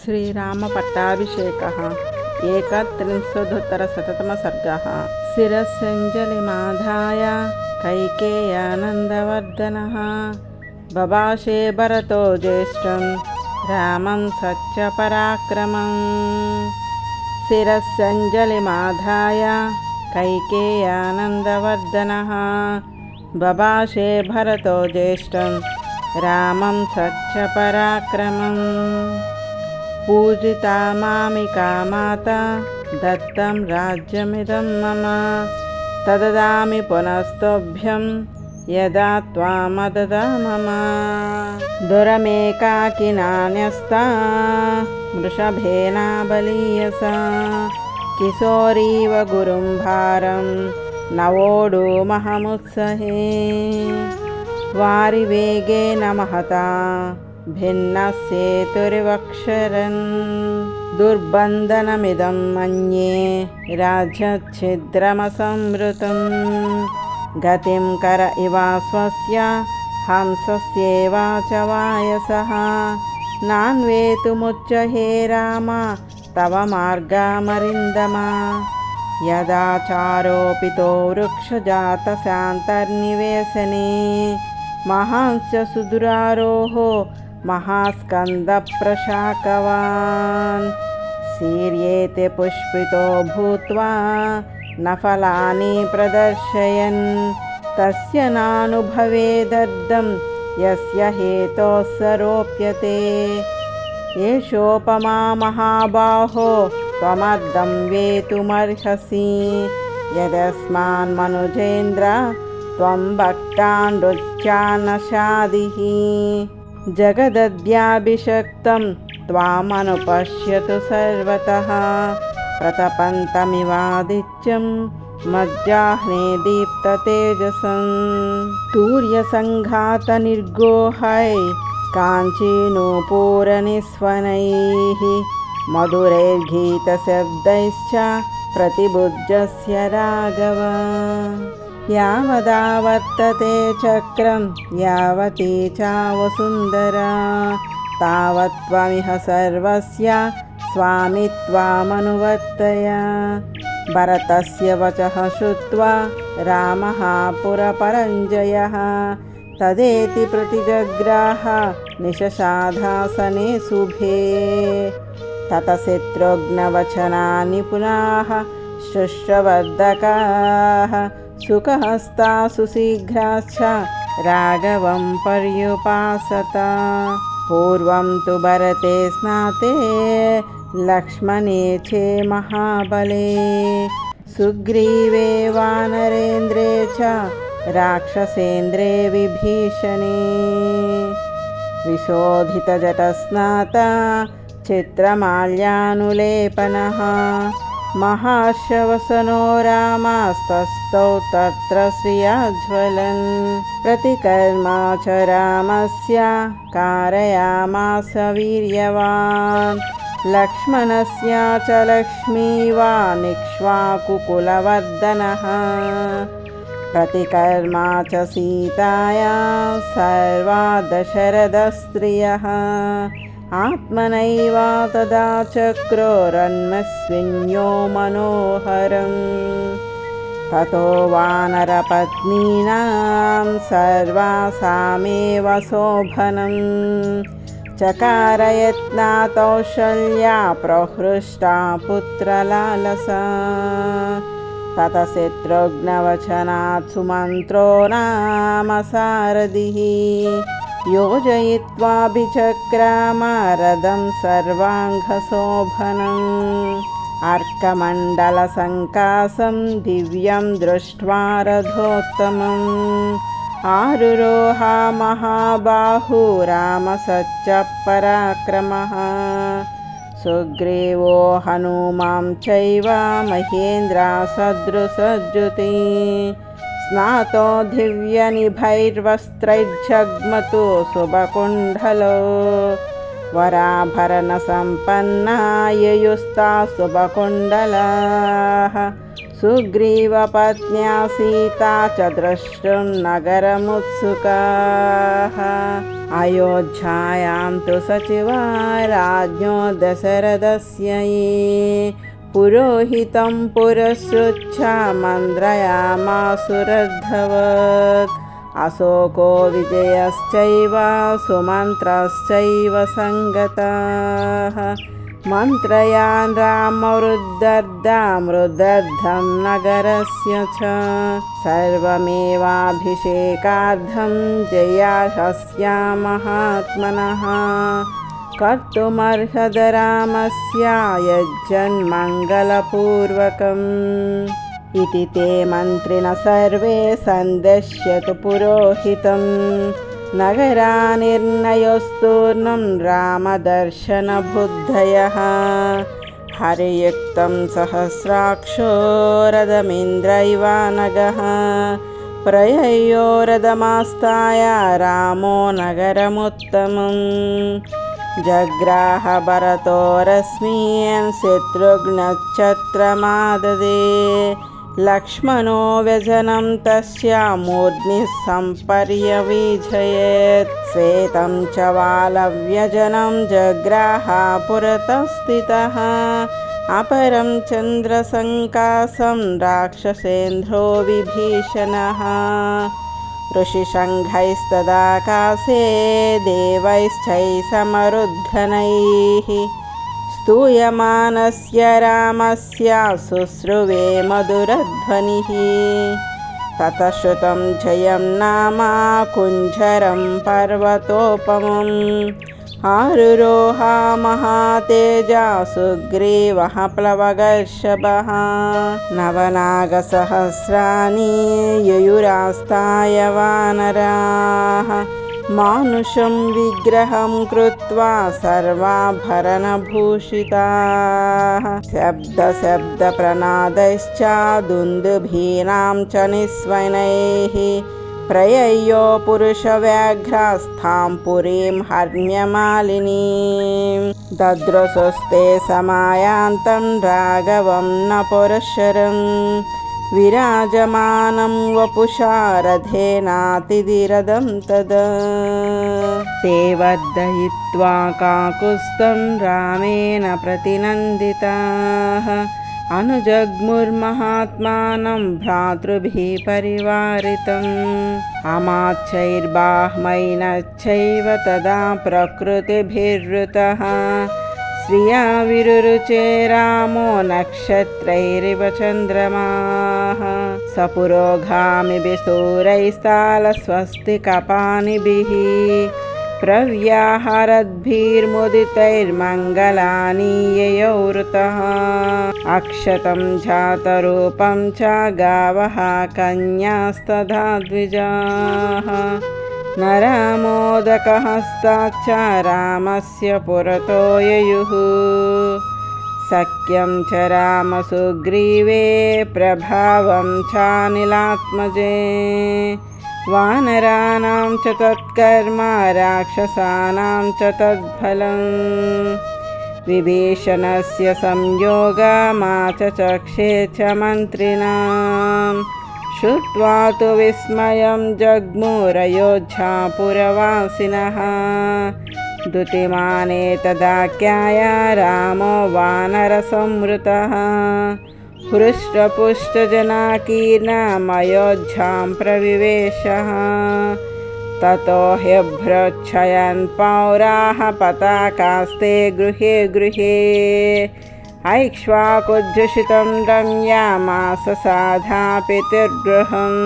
श्रीराम पट्टाभिषेकः 31:100 सर्गः। शिरस्यञ्जलिमाधाय कैकेय्यानन्दवर्धनः बभाषे भरतो ज्येष्ठं रामं सत्यपराक्रमम्। शिरस्यञ्जलिमाधाय कैकेय्यानन्दवर्धनः बभाषे भरतो ज्येष्ठं रामं सत्यपराक्रमम्। पूजिता मामिका माता दत्तं राज्यमिदं मम तददामि पुनस्तुभ्यं यदा त्वामददा मम। दुरमेकाकिना न्यस्ता वृषभेना बलीयसा किशोरीव गुरुं भारं नवोढुमहमुत्सहे। वारिवेगेन महता भिन्नस्येतुर्वक्षरन् दुर्बन्धनमिदं मन्ये राज्यच्छिद्रमसंवृतं। गतिं कर इवाश्वस्य हंसस्येव च वायसः नान्वेतुमुच्चहे राम तव मार्गमरिन्दमा। यदा चारोपितो वृक्षजातशान्तर्निवेशने महांश्च सुदुरारोहो महास्कन्दप्रशाकवान्। शीर्येते पुष्पितो भूत्वा न फलानि प्रदर्शयन् तस्य नानुभवेदर्थं यस्य हेतोः स रोप्यते। एषोपमा महाबाहो त्वमर्धं वेतुमर्हसि यदस्मान्मनुजेन्द्र त्वं भक्तान्रुच्यानशादिः। जगदद्याभिषक्तं त्वामनुपश्यतु सर्वतः प्रतपन्तमिवादित्यं मज्जाह्ने दीप्ततेजसं। तूर्यसङ्घातनिर्गोहै काञ्चीनूपुरनिस्वनैः मधुरैर्गीतशब्दैश्च प्रतिबुद्धस्य राघव। यावदावर्तते चक्रं यावती च वसुन्धरा तावत् त्वमिह सर्वस्य स्वामित्वमनुवर्तय। भरतस्य वचः श्रुत्वा रामः पुरपरञ्जयः तदेति प्रतिजग्राह निशशाधासने शुभे। ततः शत्रुघ्नवचनानि पुनः शुश्रवर्धकाः सुखहस्ता सुशीघ्राश्च राघवं पर्युपासत। पूर्वं तु भरते स्नाते लक्ष्मणे चे महाबले सुग्रीवे वानरेन्द्रे च राक्षसेन्द्रे विभीषणे। विशोधितजटस्नाता चित्रमाल्यानुलेपनः महाश्यवसनो रामास्तस्थौ तत्र श्रियाज्वलन्। प्रतिकर्मा च रामस्य कारयामास वीर्यवान् लक्ष्मणस्य च लक्ष्मीवा निक्ष्वाकुकुलवर्धनः। प्रतिकर्मा च सीतायाः सर्वा दशरथस्त्रियः आत्मनैव तदा चक्रोरन्मस्विन्यो मनोहरम्। ततो वानरपत्नीनां सर्वासामेव शोभनं चकारयत्नाकौशल्या प्रहृष्टा पुत्रलालसा। ततः शत्रुघ्नवचनात् सुमन्त्रो नाम सारथिः योजयित्वाभिचक्राम रथं सर्वाङ्गशोभनम्। अर्कमण्डलसङ्कासं दिव्यं दृष्ट्वा रथोत्तमम् आरुरोह महाबाहु रामसत्यपराक्रमः। सुग्रीवो हनुमां चैव महेन्द्रासदृशद्युति स्नातो दिव्यनिभैर्वस्त्रैर्जग्मतु शुभकुण्डलो वराभरणसम्पन्ना ययुस्ता शुभकुण्डलाः सुग्रीवपत्न्या सीता च द्रष्टुं नगरमुत्सुकाः अयोध्यायां तु सचिवा राज्ञो दशरथस्य ये पुरोहितं पुरस्कृत्य मन्त्रयामासुरर्धवत् अशोको विजयश्चैव सुमन्त्रश्चैव सङ्गताः मन्त्रयान् रामवृद्धर्धं नगरस्य च सर्वमेवाभिषेकार्थं जयाहस्या महात्मनः कर्तुमर्हद रामस्य यज्जन्मङ्गलपूर्वकम् इति ते मन्त्रिणः सर्वे सन्दश्यतु पुरोहितं नगरानिर्णयोस्तूर्णं रामदर्शनबुद्धयः हरियुक्तं सहस्राक्षो रथमिन्द्रैवानगः प्रययो रथमास्ताय रामो नगरमुत्तमम् जग्राह भरतो रश्मीन् शत्रुघ्नश्चत्रमाददे लक्ष्मणो व्यजनं तस्य मूर्ध्नि सम्पर्यवीजयेत् श्वेतं च वालव्यजनं जग्राह पुरतः स्थितः अपरं चन्द्रसङ्काशं राक्षसेन्द्रो विभीषणः ऋषिशङ्खैस्तदाकाशे देवैश्चैसमरुद्घनैः स्तूयमानस्य रामस्य शुश्रुवे मधुरध्वनिः ततः श्रुतं जयं नाम कुञ्जरं पर्वतोपमम् आरुरोह महातेजा सुग्रीवः प्लवगर्षभः नवनागसहस्राणि ययुरास्ताय वानराः मानुषं विग्रहं कृत्वा सर्वाभरणभूषिताः शब्दप्रनादैश्च दुन्दुभीनां च निस्वनैः प्रययो पुरुषव्याघ्रास्तां पुरीं हर्म्यमालिनीं दद्रशुस्ते समायान्तं राघवं न पुरःशरम् विराजमानं वपुषा रथेनातिदिरदं तदा ते वर्धयित्वा काकुत्स्थं रामेण प्रतिनन्दिताः अनुजग्मुर्महात्मानं भ्रातृभिः परिवारितम् अमाच्यैर्बाह्मैनश्चैव तदा प्रकृतिभिर्वृतः श्रिया विरुरुचे रामो नक्षत्रैरिव चन्द्रमाः सपुरोगामिभिः शूरैस्तालस्वस्तिकपाणिभिः प्रव्याहरद्भिर्मुदितैर्मङ्गलानि ययौ वृतः अक्षतं जातरूपं च गावः कन्यास्तथा द्विजाः नरमोदकहस्ताच्च रामस्य पुरतो ययुः सख्यं च रामसुग्रीवे प्रभावं चानिलात्मजे वानराणां च तत्कर्म राक्षसानां च तद्फलं विभीषणस्य संयोगमाचचक्षे च मन्त्रिणाम् श्रुत्वा तु विस्मयं जग्मुरयोध्यापुरवासिनः द्युतिमाने तदाख्याय रामो वानरसंवृतः हृष्टपुष्टजनाकीर्णमयोध्यां प्रविवेशः ततो ह्यभ्रच्छयन् पौराः पताकास्ते गृहे गृहे ऐक्ष्वाकुद्धुषितं रम्यामास साधा पितृगृहम्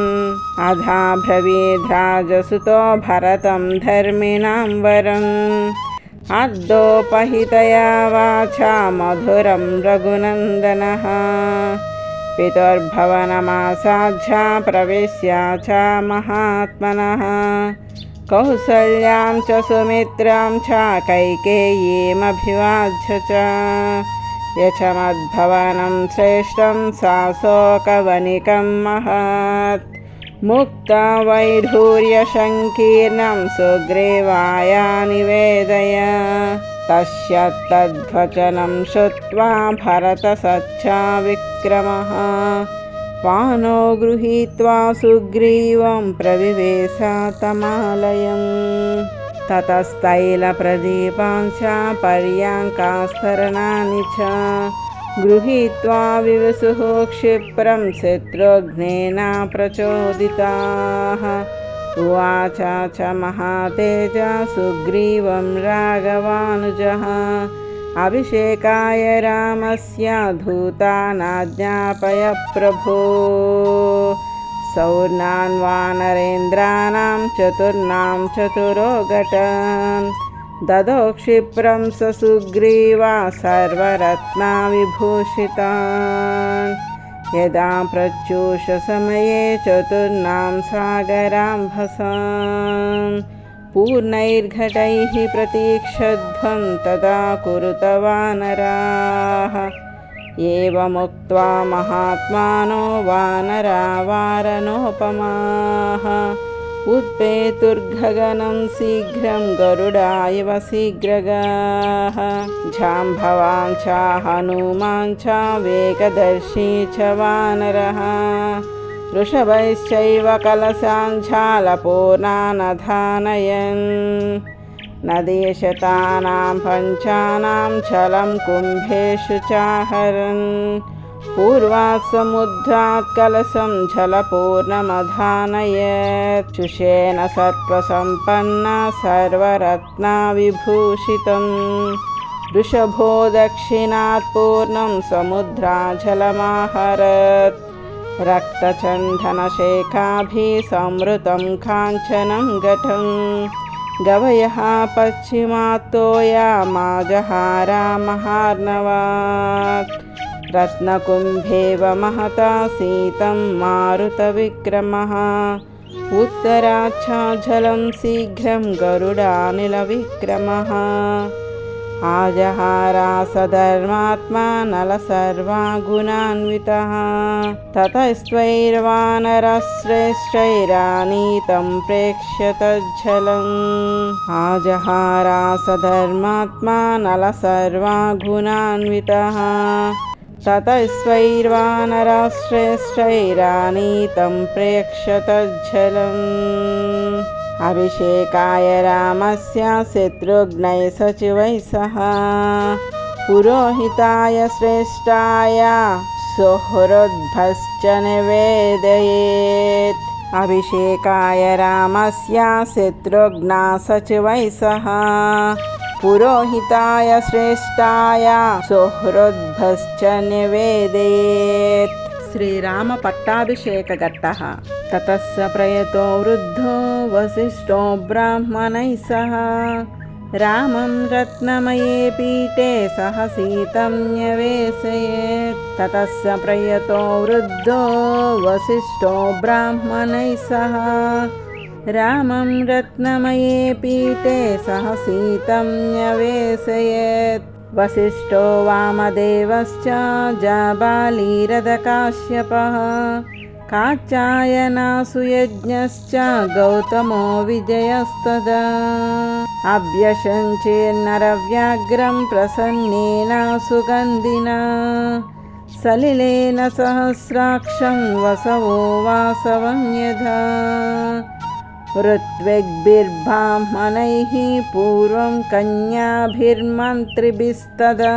अधा ब्रवीद्राजसुतो भरतं धर्मिणां वरम् अद्योपहितया वाचा मधुरं रघुनन्दनः पितुर्भवनमासाद्य प्रविश्य च महात्मनः कौसल्यां च सुमित्रां च कैकेयीमभिवाज्य च यचमद्भवनं श्रेष्ठं साशोकवनिकं महत् मुक्तवैढूर्यसङ्कीर्णं सुग्रीवाय निवेदय तस्य तद्वचनं श्रुत्वा भरतसच्छा विक्रमः पाणौ गृहीत्वा सुग्रीवं प्रविवेशातमालयम् ततस्तैलप्रदीपांश्च पर्याङ्कास्तरणानि च गृहीत्वा विवसुः क्षिप्रं शत्रुघ्नेन प्रचोदिताः उवाच च महातेज सुग्रीवं राघवानुजः अभिषेकाय रामस्य दूतानाज्ञापय प्रभो सौर्णान् वानरेन्द्राणां चतुर्णां चतुरो घटान् ददौ क्षिप्रं स सुग्रीवा सर्वरत्नविभूषितान् यदा प्रत्यूषसमये चतुर्णां सागराम्भसां पूर्णैर्घटैः प्रतीक्षध्वं तदा कुरुत वानराः एवमुक्त्वा महात्मानो वानरा वारणोपमाः उत्पेतुर्गगनं शीघ्रं गरुडायव शीघ्रगाः जाम्बवान् च हनुमान् च वेगदर्शी च वानरः वृषभैश्चैव कलशान् झालपूर्णानधानयन् नदीशतानां पञ्चानां जलं कुम्भेषु चाहरन् पूर्वात् समुद्रात् कलशं जलपूर्णमधानयत् चुषेण सर्पसम्पन्ना सर्वरत्नविभूषितं वृषभो दक्षिणात् पूर्णं समुद्राजलमाहरत् रक्तचन्दनशेखाभिः संवृतं काञ्चनं घटं गवयः पश्चिमात् तोयामाजहारा महार्णवात् रत्नकुम्भेव महता सीतं मारुतविक्रमः उत्तराच्छाजलं शीघ्रं गरुडानिलविक्रमः आजहारा सधर्मात्मा नलसर्वागुणान्वितः ततस्त्वैर्वानरश्रेष्ठैरानीतं प्रेक्ष्य तज्जलम् आजहारा सधर्मात्मा नलसर्वागुणान्वितः ततस्त्वैर्वानरश्रेष्ठैरानीतं प्रेक्ष्य तज्जलम् अभिषेकाय रामस्य शत्रुघ्नैः सचिवैः सह पुरोहिताय श्रेष्ठाय सुहृद्भश्च निवेदयेत् अभिषेकाय रामस्य शत्रुघ्ना सचिवैः सह पुरोहिताय श्रेष्ठाय सुहृद्भश्च निवेदयेत् श्रीराम पट्टाभिषेकघट्टः ततः प्रयतो वृद्धो वसिष्ठो ब्राह्मणैः सह रामं रत्नमये पीठे सह सीतं न्यवेशयेत् ततः प्रयतो वृद्धो वसिष्ठो ब्राह्मणैः सह रामं रत्नमये पीठे सह सीतं न्यवेशयेत् वसिष्ठो वामदेवश्च जाबालीरथकाश्यपः कात्यायनासुयज्ञश्च गौतमो विजयस्तदा अभ्यशञ्चेन्नरव्याघ्रं प्रसन्नेन सुगन्धिना सलिलेन सहस्राक्षं वसवो वासवं यथा ऋत्विग्भिर्ब्राह्मणैः पूर्वं कन्याभिर्मन्त्रिभिस्तदा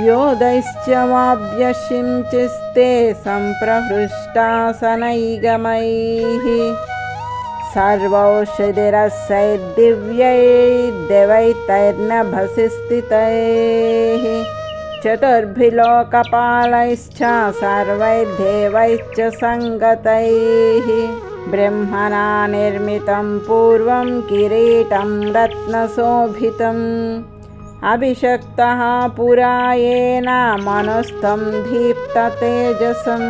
योधैश्च वाभ्यषिञ्चिस्ते सम्प्रहृष्टासनैगमैः सर्वौषधिरसैर्दिव्यैर्देवैतैर्नभसिस्थितैः चतुर्भिलोकपालैश्च सर्वैर्देवैश्च सङ्गतैः ब्रह्मणा निर्मितं पूर्वं किरीटं रत्नशोभितम् अभिषक्तः पुरा येन मनुस्तं दीप्ततेजसं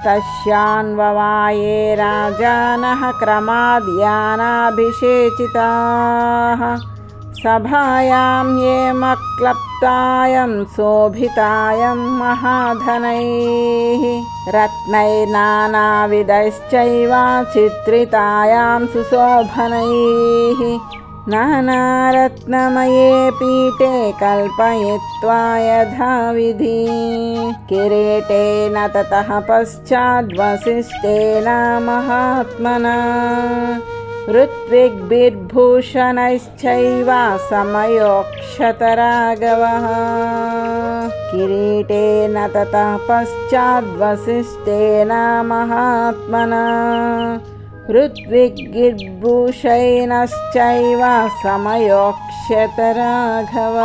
तस्यान्ववाये राजानः क्रमाद्यानाभिषेचिताः सभायां ये मक्लप्तायं शोभितायं महाधनैः रत्नैर्नानाविधैश्चैव चित्रितायां सुशोभनैः नानारत्नमये पीठे कल्पयित्वा यथाविधि किरीटेन ततः पश्चाद्वसिष्ठेन महात्मना ऋत्विग्भिर्भूषणैश्चैव समयोक्षत राघवः किरीटेन ततः पश्चाद्वसिष्ठेन महात्मना ऋत्विग्भिर्भूषणैश्चैव समयोक्षत राघवः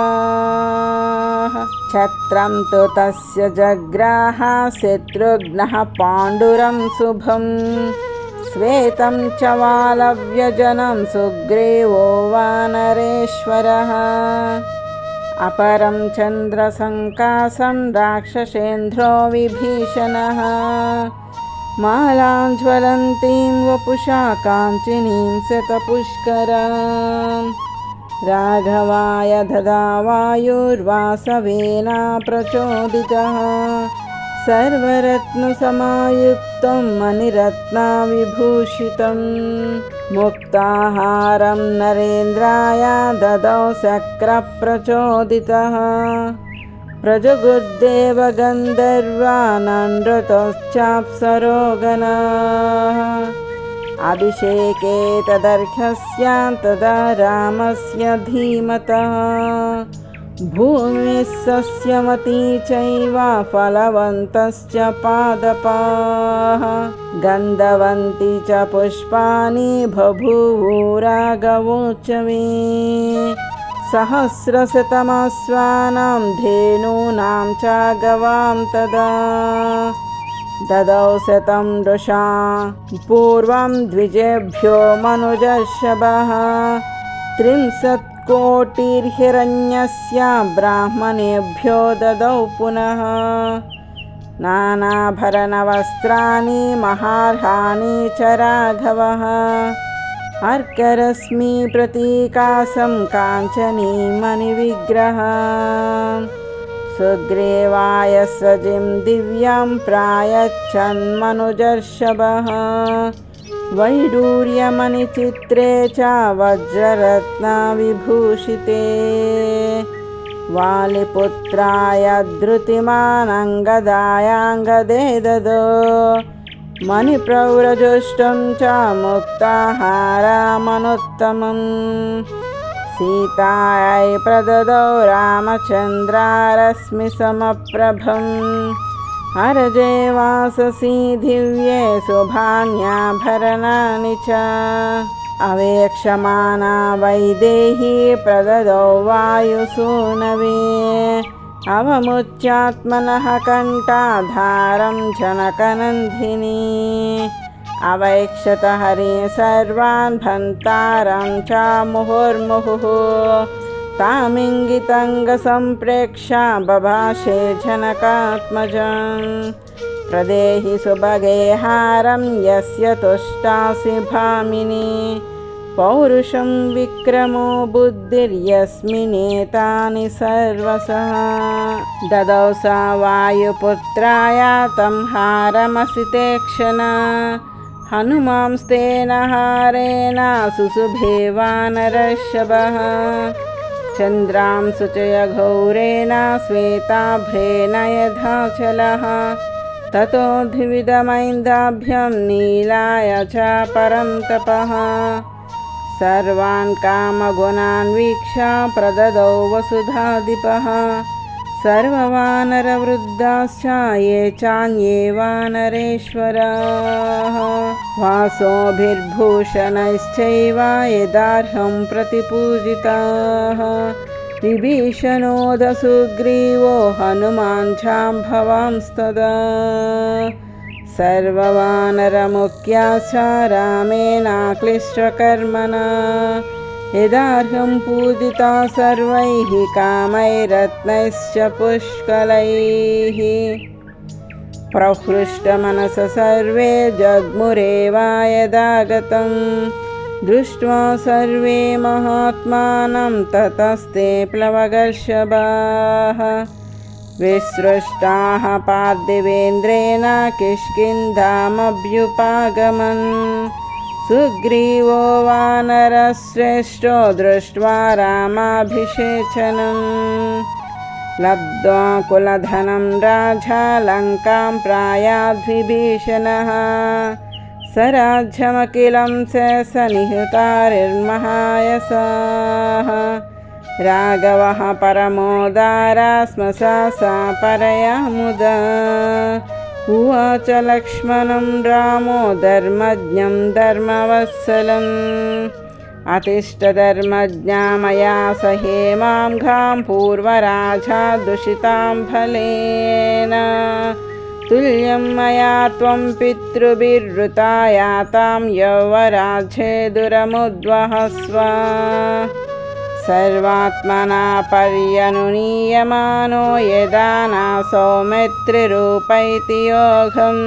छत्रं तु तस्य जग्राह शत्रुघ्नः पाण्डुरं शुभम् श्वेतं च वालव्यजनं सुग्रीवो वानरेश्वरः अपरं चन्द्रसङ्काशं राक्षसेन्द्रो विभीषणः मालां ज्वलन्तीं वपुषा काञ्चिनीं शतपुष्करां राघवाय ददा वायुर्वासवेन प्रचोदितः सर्वरत्नसमायुक्तं मणिरत्नविभूषितं मुक्ताहारं नरेन्द्राय ददौ शक्रप्रचोदितः प्रजगुर्देवगन्धर्वाननृतश्चाप्सरो गणाः अभिषेके तदर्घ्यस्य तदा रामस्य धीमतः भूमिः सस्यवती चैव फलवन्तश्च पादपाः गन्धवन्ति च पुष्पाणि बभूवुरागवोचवे सहस्रशतमस्वानां धेनूनां च गवां तदा ददौ शतं वृषा पूर्वं द्विजेभ्यो मनुजर्षभः 30 कोटिर्हिरण्यस्य ब्राह्मणेभ्यो ददौ पुनः नानाभरणवस्त्राणि महार्हाणि च राघवः अर्करश्मि प्रतीकासं काञ्चनीमणिविग्रह सुग्रीवाय सजिं दिव्यं प्रायच्छन्मनुजर्षभः वैडूर्यमणिचित्रे च वज्ररत्नविभूषिते वालिपुत्राय धृतिमानङ्गदायाङ्गदे ददो मणिप्रव्रजुष्टं च मुक्ताहारमनुत्तमं सीतायै प्रददौ रामचन्द्रारश्मिसमप्रभम् अरजे वाससी दिव्ये शुभान्याभरणानि च अवेक्षमाना वैदेही प्रददौ वायुसूनवे अवमुच्यात्मनः कण्ठाधारं जनकनन्दिनी अवैक्षत हरि सर्वान् भन्तारं च मुहुर्मुहुः तामिङ्गितङ्गसम्प्रेक्ष्य बभाषे जनकात्मजं प्रदेहि सुभगे हारं यस्य तुष्टासि भामिनी पौरुषं विक्रमो बुद्धिर्यस्मिनेतानि सर्वशः ददौ सा वायुपुत्राय तं हारमसिते क्षणा हनुमांस्तेन हारेण सुशुभे वानरर्षभः चन्द्रां शुचयघौरेण श्वेताभ्रेण यथाचलः ततो द्विविधमैन्दाभ्यं नीलाय च परं तपः सर्वान् कामगुणान् वीक्ष्य प्रददौ वसुधाधिपः सर्ववानरवृद्धाश्च ये चान्ये वानरेश्वराः वासोभिर्भूषणैश्चैव यदार्हं प्रतिपूजिताः विभीषणोदसुग्रीवो हनुमान् जाम्बवांस्तदा सर्ववानरमुख्याश्च रामेणाक्लिष्टकर्मणा यदार्हं पूजिता सर्वैः कामैरत्नैश्च पुष्कलैः प्रहृष्टमनसः सर्वे जग्मुरेव यदागतं दृष्ट्वा सर्वे महात्मानं ततस्ते प्लवगर्षभाः विसृष्टाः पार्थिवेन्द्रेण किष्किन्धामभ्युपागमन् सुग्रीवो वानरश्रेष्ठो दृष्ट्वा रामाभिषेचनं लब्ध्वा कुलधनं राजा लङ्कां प्रायाद्विभीषणः स राज्यमखिलं सनिहतारिर्महायसाः राघवः परमोदारा स्म सा परया मुदा उवाच लक्ष्मणं रामो धर्मज्ञं धर्मवत्सलम् अतिष्ठधर्मज्ञा मया सहे मां घां पूर्वराजा दूषितां फलेन तुल्यं मया त्वं पितृभिर्वृता यातां यौवराज्ये दुरमुद्वहस्व सर्वात्मना पर्यनुनीयमानो यदा नासौ मैत्रिरूपैति योगं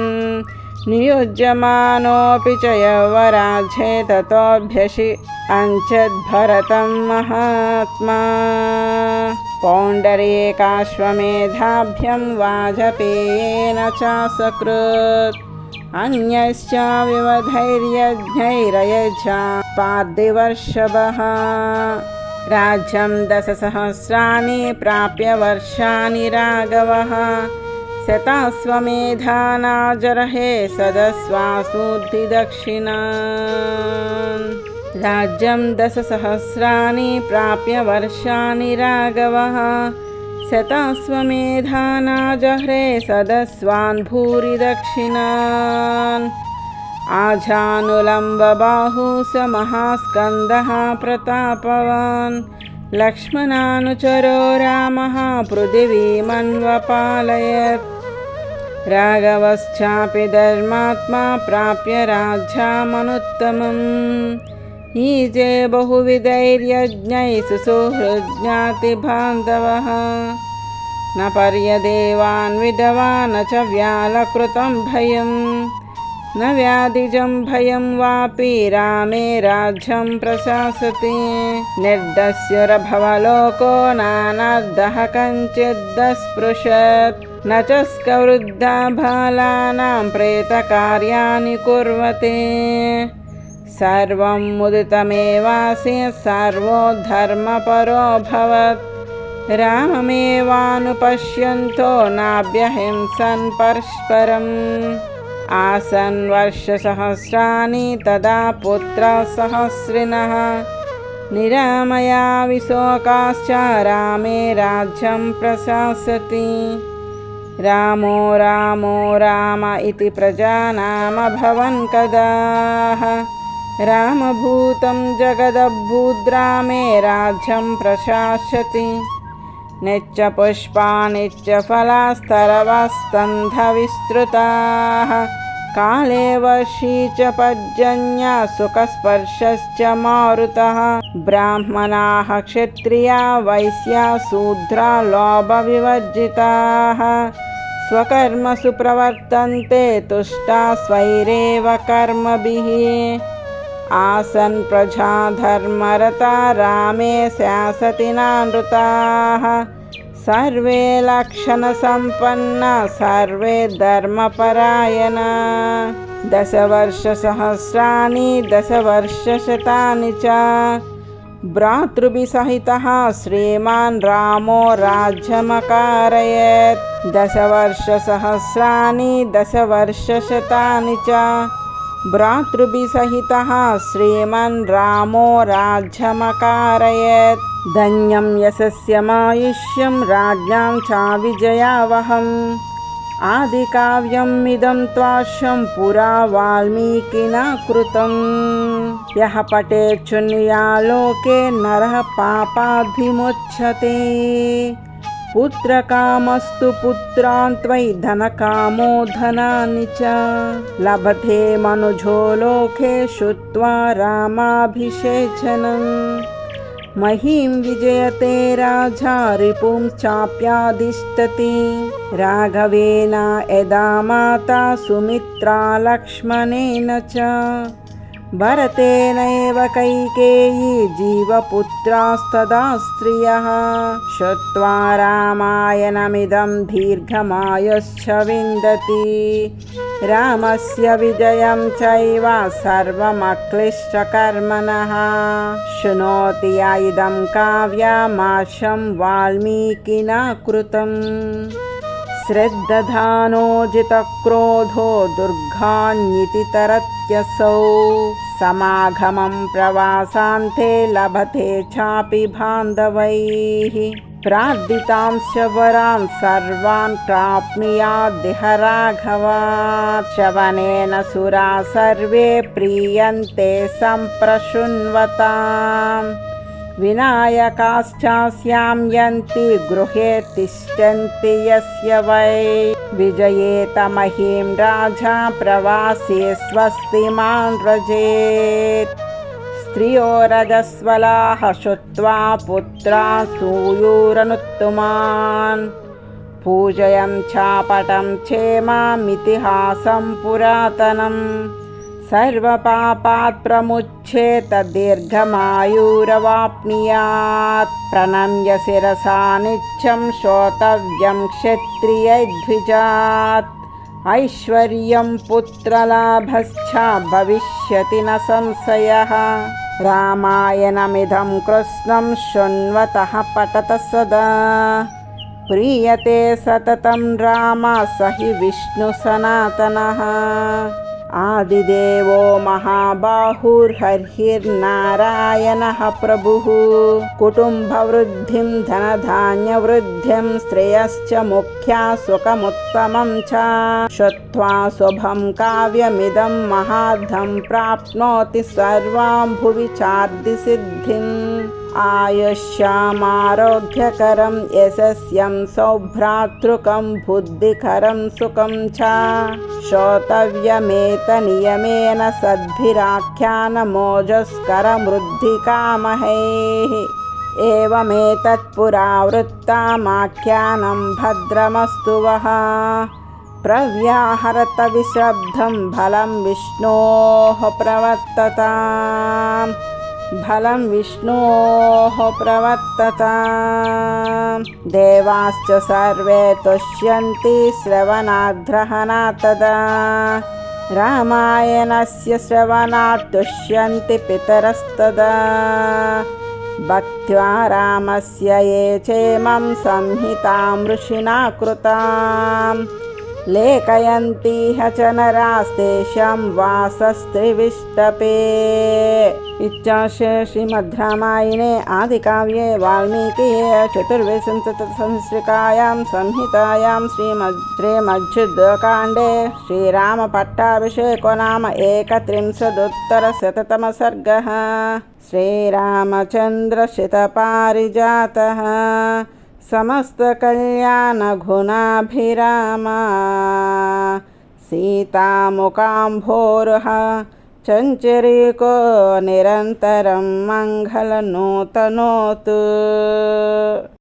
नियुज्यमानोऽपि च यौवराज्ये ततोऽभ्यषिञ्चद्भरतं महात्मा पौण्डरीकाश्वमेधाभ्यं वाजपेयेन चासकृत् अन्यश्च विविधैर्यज्ञैरयज्ञा पार्थिवर्षभः राज्यं दशसहस्राणि प्राप्य वर्षाणि राघवः शताश्वमेधानाजर्हे सदस्वासूद्धिदक्षिणान् राज्यं दशसहस्राणि प्राप्य वर्षाणि राघवः शताश्वमेधानाजह्रे सदस्वान् भूरि दक्षिणान् आजानुलम्बबाहु स महास्कन्दः प्रतापवान् लक्ष्मणानुचरो रामः पृथिवीमन्वपालयत् राघवश्चापि धर्मात्मा प्राप्य राज्यमनुत्तमम् ईजे बहुविधैर्यज्ञैः सुसुहृज्ञातिबान्धवः न पर्यदेवान् विधवा न च व्यालकृतं भयं न व्याधिजं भयं वापि रामे राज्यं प्रशासति निर्दस्युरभवलोको नानार्धः कञ्चिदस्पृशत् न च स्कवृद्धा बालानां प्रेतकार्याणि कुर्वते सर्वं मुदितमेवासीत् सर्वो धर्मपरोऽभवत् राममेवानुपश्यन्तो नाभ्यहिंसन् परस्परम् आसन् वर्षसहस्राणि तदा पुत्रसहस्रिणः निरामया विशोकाश्च रामे राज्यं प्रशासति रामो रामो राम इति प्रजानामभवन् कदाः रामभूतं जगदभूद्रामे राज्यं प्रशास्यति निच्च पुष्पानिच्च फलास्तरवस्तन्धविस्तृताः काले वर्षी च पर्जन्या सुखस्पर्शश्च मारुतः ब्राह्मणाः क्षत्रिया वैश्या शूद्रा लोभविवर्जिताः स्वकर्मसु प्रवर्तन्ते तुष्टा स्वैरेव कर्मभिः आसन् प्रजा धर्मरता रामे शासति नानृताः सर्वे लक्षणसम्पन्ना सर्वे धर्मपरायणा दशवर्षसहस्राणि दशवर्षशतानि च भ्रातृभिः सहितः श्रीमान् रामो राज्यमकारयत् दशवर्षसहस्राणि दशवर्षशतानि च भ्रातृभिः सहितः श्रीमान् रामो राज्यमकारयत् धन्यं यशस्यमायुष्यं राज्ञां च विजयावहम् आदिकाव्यम् इदं त्वाश्यं पुरा वाल्मीकिना कृतं यः पठेत् शृणुयाल्लोके नरः पापाद्विमुच्यते पुत्रकामस्तु पुत्रान् त्वयि धनकामो धनानि च लभते मनुजो लोके श्रुत्वा रामाभिषेचनम् महीं विजयते राजा रिपुंश्चाप्याधिष्ठति राघवेन यदा माता सुमित्रा लक्ष्मणेन च भरतेनैव कैकेयी जीवपुत्रास्तदा स्त्रियः श्रुत्वा रामायणमिदं दीर्घमायुश्च विन्दति रामस्य विजयं चैव सर्वमक्लिष्टकर्मणः शृणोति य इदं काव्यमाशं वाल्मीकिना कृतम् श्रद्दधानो जितक्रोधो दुर्गान्यति तरत्यसौ समागमं प्रवासान्ते लभते चापि बान्धवैः प्रार्थितांश्च वरान् सर्वान् प्राप्नुयाद्दिह राघवात् श्रवणेन सुरा सर्वे प्रीयन्ते सम्प्रशृण्वताम् विनायकाश्चास्यां यन्ति गृहे तिष्ठन्ति यस्य वै विजयेत महीं राजा प्रवासे स्वस्तिमान् व्रजेत् स्त्रियो रजस्वलाः श्रुत्वा पुत्रा सूयुरनुत्तमान् पूजयं चापटं क्षेमामितिहासं पुरातनम् सर्वपापात् प्रमुच्येत दीर्घमायुरवाप्नुयात् प्रणम्य शिरसा नित्यं श्रोतव्यं क्षत्रियद्विजात् ऐश्वर्यं पुत्रलाभश्च भविष्यति न संशयः रामायणमिदं कृष्णं शृण्वतः पठत सदा प्रीयते सततं राम स हि विष्णुसनातनः आदिदेवो महाबाहुर्हरिर्नारायणः प्रभुः कुटुम्बवृद्धिं धनधान्यवृद्धिं श्रेयश्च मुख्या सुखमुत्तमं च श्रुत्वा शुभं काव्यमिदं महाद्धं प्राप्नोति सर्वां भुवि चार्धिसिद्धिम् आयुष्यामारोग्यकरं यशस्यं सौभ्रातृकं बुद्धिकरं सुखं च श्रोतव्यमेतनियमेन सद्भिराख्यानमोजस्करमृद्धिकामहैः एवमेतत्पुरावृत्तमाख्यानं भद्रमस्तु वः प्रव्याहरत विश्रब्धं फलं विष्णोः प्रवर्तताम् फलं विष्णोः प्रवर्तताम् देवाश्च सर्वे तुष्यन्ति श्रवणाद्ग्रहणात् तदा रामायणस्य श्रवणात् तुष्यन्ति पितरस्तदा भक्त्या रामस्य ये चेमं संहितां ऋषिणा कृताम् लेखयन्तीह च नरास्तेषां वासस्त्रिविष्टपे। इत्याशे श्रीमद्रामायणे आदिकाव्ये वाल्मीकिये चतुर्विंशतिसहस्रिकायां संहितायां श्रीमद्युद्धकाण्डे श्रीरामपट्टाभिषेको नाम 31-उत्तरशततमः सर्गः। श्रीरामचन्द्रश्रितपारिजातः समस्तकल्याणगुणाभिरामा सीतामुकाम्भोरुह चञ्चरीको निरन्तरं मङ्गलनोतनोतु।